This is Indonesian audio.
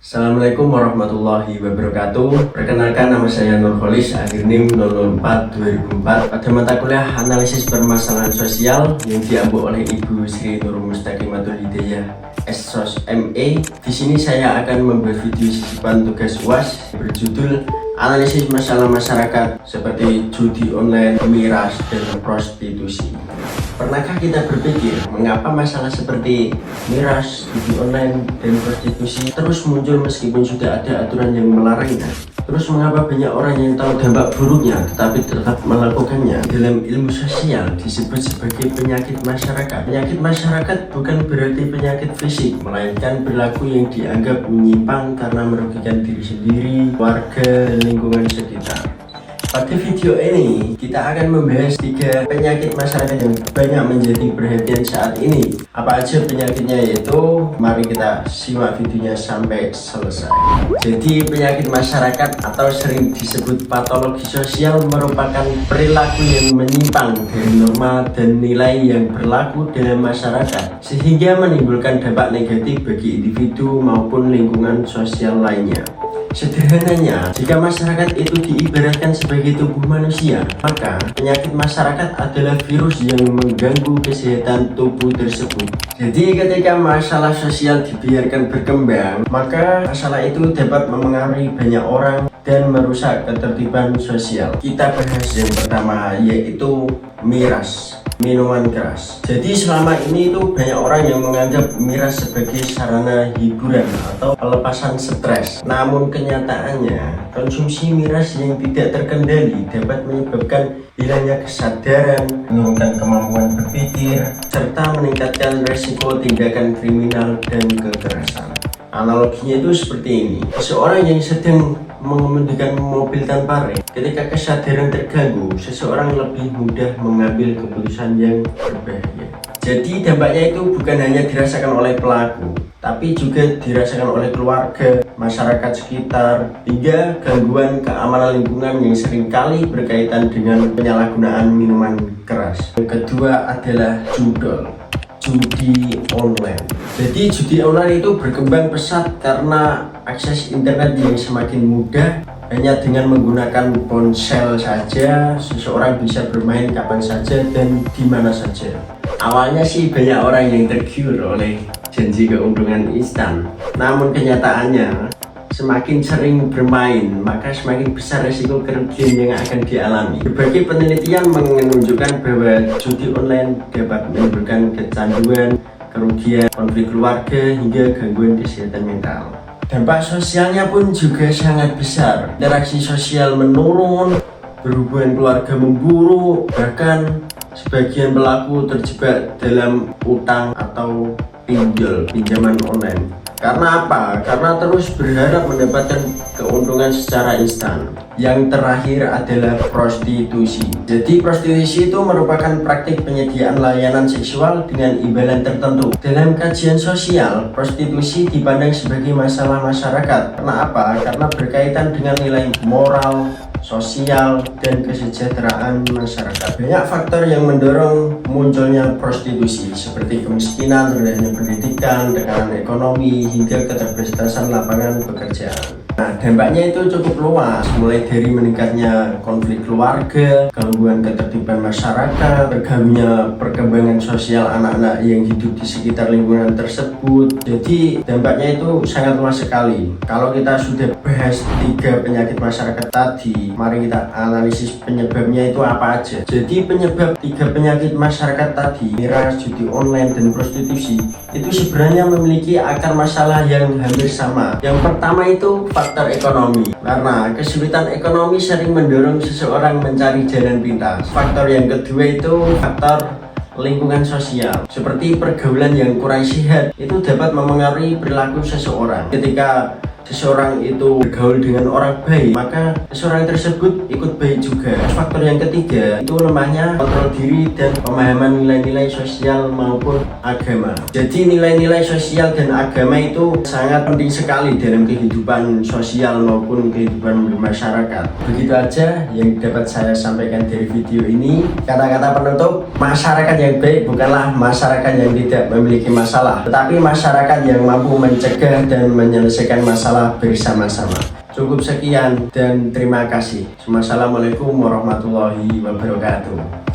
Assalamualaikum warahmatullahi wabarakatuh. Perkenalkan, nama saya Nurholis, akhir NIM 004 2004 pada mata kuliah analisis permasalahan sosial yang diambil oleh Ibu Sri Nur Mustaqimatul Hidayah SSOS ME. Di sini saya akan membuat video sisipan tugas UAS berjudul analisis masalah masyarakat seperti judi online, miras, dan prostitusi. Pernahkah kita berpikir mengapa masalah seperti miras, judi online, dan prostitusi terus muncul meskipun sudah ada aturan yang melarangnya? Terus mengapa banyak orang yang tahu dampak buruknya tetapi tetap melakukannya? Dalam ilmu sosial disebut sebagai penyakit masyarakat. Penyakit masyarakat bukan berarti penyakit fisik, melainkan perilaku yang dianggap menyimpang karena merugikan diri sendiri, warga, dan lingkungan sekitar. Pada video ini kita akan membahas 3 penyakit masyarakat yang banyak menjadi perhatian saat ini. Apa aja penyakitnya, yaitu mari kita simak videonya sampai selesai. Jadi penyakit masyarakat atau sering disebut patologi sosial merupakan perilaku yang menyimpang dari norma dan nilai yang berlaku dalam masyarakat sehingga menimbulkan dampak negatif bagi individu maupun lingkungan sosial lainnya. Sederhananya, jika masyarakat itu diibaratkan sebagai tubuh manusia, maka penyakit masyarakat adalah virus yang mengganggu kesehatan tubuh tersebut. Jadi ketika masalah sosial dibiarkan berkembang, maka masalah itu dapat memengaruhi banyak orang dan merusak ketertiban sosial. Kita bahas yang pertama, yaitu miras, minuman keras. Jadi selama ini itu banyak orang yang menganggap miras sebagai sarana hiburan atau pelepasan stres. Namun kenyataannya, konsumsi miras yang tidak terkendali dapat menyebabkan hilangnya kesadaran, menurunkan kemampuan berpikir, serta meningkatkan resiko tindakan kriminal dan kekerasan. Analoginya itu seperti ini. Seseorang yang sedang mengemudikan mobil tanpa rem, ketika kesadaran terganggu, seseorang lebih mudah mengambil keputusan yang berbahaya. Jadi dampaknya itu bukan hanya dirasakan oleh pelaku, tapi juga dirasakan oleh keluarga, masyarakat sekitar, hingga gangguan keamanan lingkungan yang seringkali berkaitan dengan penyalahgunaan minuman keras. Yang kedua adalah judi online. Jadi judi online itu berkembang pesat karena akses internet yang semakin mudah. Hanya dengan menggunakan ponsel saja, seseorang bisa bermain kapan saja dan di mana saja. Awalnya sih banyak orang yang tergiur oleh janji keuntungan instan. Namun kenyataannya, semakin sering bermain, maka semakin besar resiko kerugian yang akan dialami. Berbagai penelitian menunjukkan bahwa judi online dapat menimbulkan kecanduan, kerugian, konflik keluarga, hingga gangguan kesehatan mental. Dampak sosialnya pun juga sangat besar. Interaksi sosial menurun, berhubungan keluarga memburuk, bahkan sebagian pelaku terjebak dalam utang atau pinjaman online. Karena apa? Karena terus berharap mendapatkan keuntungan secara instan. Yang terakhir adalah prostitusi. Jadi prostitusi itu merupakan praktik penyediaan layanan seksual dengan imbalan tertentu. Dalam kajian sosial, prostitusi dipandang sebagai masalah masyarakat. Karena apa? Karena berkaitan dengan nilai moral, sosial, dan kesejahteraan masyarakat. Banyak faktor yang mendorong munculnya prostitusi seperti kemiskinan, rendahnya pendidikan, tekanan ekonomi, hingga keterbatasan lapangan pekerjaan. Nah, dampaknya itu cukup luas, mulai dari meningkatnya konflik keluarga, gangguan ketertiban masyarakat, terganggunya perkembangan sosial anak-anak yang hidup di sekitar lingkungan tersebut. Jadi dampaknya itu sangat luas sekali. Kalau kita sudah bahas 3 penyakit masyarakat tadi, mari kita analisis penyebabnya itu apa aja. Jadi penyebab 3 penyakit masyarakat tadi, miras, judi online, dan prostitusi, itu sebenarnya memiliki akar masalah yang hampir sama. Yang pertama itu faktor ekonomi, karena kesulitan ekonomi sering mendorong seseorang mencari jalan pintas. Faktor yang kedua itu faktor lingkungan sosial, seperti pergaulan yang kurang sehat itu dapat memengaruhi perilaku seseorang. Ketika seseorang itu bergaul dengan orang baik, maka seseorang tersebut ikut baik juga. Faktor yang ketiga itu lemahnya kontrol diri dan pemahaman nilai-nilai sosial maupun agama. Jadi nilai-nilai sosial dan agama itu sangat penting sekali dalam kehidupan sosial maupun kehidupan bermasyarakat. Begitu aja yang dapat saya sampaikan dari video ini. Kata-kata penutup, masyarakat yang baik bukanlah masyarakat yang tidak memiliki masalah, tetapi masyarakat yang mampu mencegah dan menyelesaikan masalah masalah bersama-sama. Cukup sekian dan terima kasih. Wassalamualaikum warahmatullahi wabarakatuh.